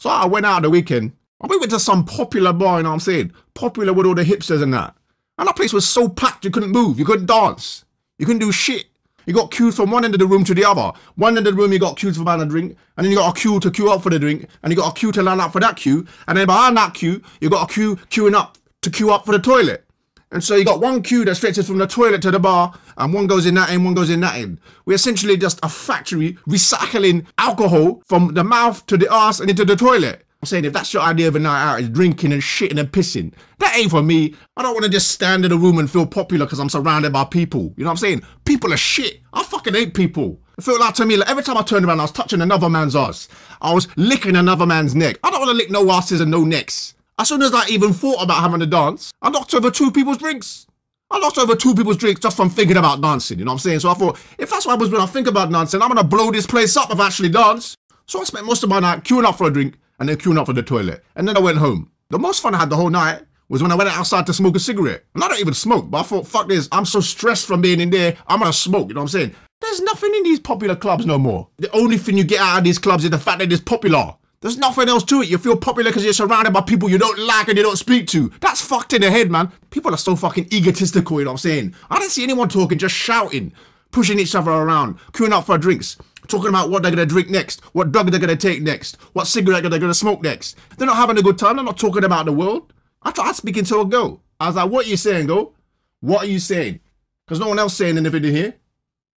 So I went out the weekend. We went to some popular bar, you know what I'm saying? Popular with all the hipsters and that. And that place was so packed you couldn't move, you couldn't dance, you couldn't do shit. You got queued from one end of the room to the other. One end of the room you got queued for buying a drink, and then you got a queue to queue up for the drink, and you got a queue to line up for that queue, and then behind that queue, you got a queue queuing up to queue up for the toilet. And so you got one queue that stretches from the toilet to the bar, and one goes in that end, one goes in that end. We're essentially just a factory recycling alcohol from the mouth to the arse and into the toilet. I'm saying if that's your idea of a night out, is drinking and shitting and pissing, that ain't for me. I don't want to just stand in a room and feel popular because I'm surrounded by people. You know what I'm saying? People are shit. I fucking hate people. It felt like to me, like every time I turned around, I was touching another man's ass. I was licking another man's neck. I don't want to lick no asses and no necks. As soon as I even thought about having a dance, I knocked over 2 people's drinks. I knocked over 2 people's drinks just from thinking about dancing, you know what I'm saying? So I thought, if that's what happens when I think about dancing, I'm going to blow this place up if I actually dance. So I spent most of my night queuing up for a drink and then queuing up for the toilet. And then I went home. The most fun I had the whole night was when I went outside to smoke a cigarette. And I don't even smoke, but I thought, fuck this, I'm so stressed from being in there, I'm going to smoke, you know what I'm saying? There's nothing in these popular clubs no more. The only thing you get out of these clubs is the fact that it's popular. There's nothing else to it. You feel popular because you're surrounded by people you don't like and you don't speak to. That's fucked in the head, man. People are so fucking egotistical, you know what I'm saying? I don't see anyone talking, just shouting, pushing each other around, queuing up for drinks, talking about what they're going to drink next, what drug they're going to take next, what cigarette they're going to smoke next. They're not having a good time. They're not talking about the world. I tried speaking to a girl. I was like, what are you saying, girl? What are you saying? Because no one else saying anything in here.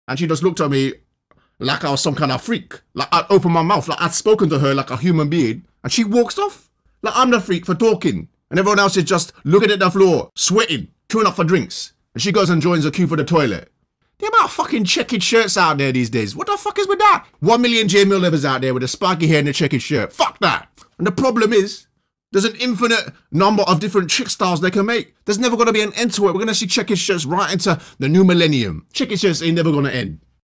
And she just looked at me like I was some kind of freak. Like I'd opened my mouth, like I'd spoken to her like a human being. And she walks off. Like I'm the freak for talking. And everyone else is just looking at the floor, sweating, queuing up for drinks. And she goes and joins a queue for the toilet. The amount of fucking checkered shirts out there these days. What the fuck is with that? 1 million J Millivers out there with a spiky hair and a checkered shirt. Fuck that. And the problem is, there's an infinite number of different chick styles they can make. There's never going to be an end to it. We're going to see checkered shirts right into the new millennium. Checkered shirts ain't never going to end.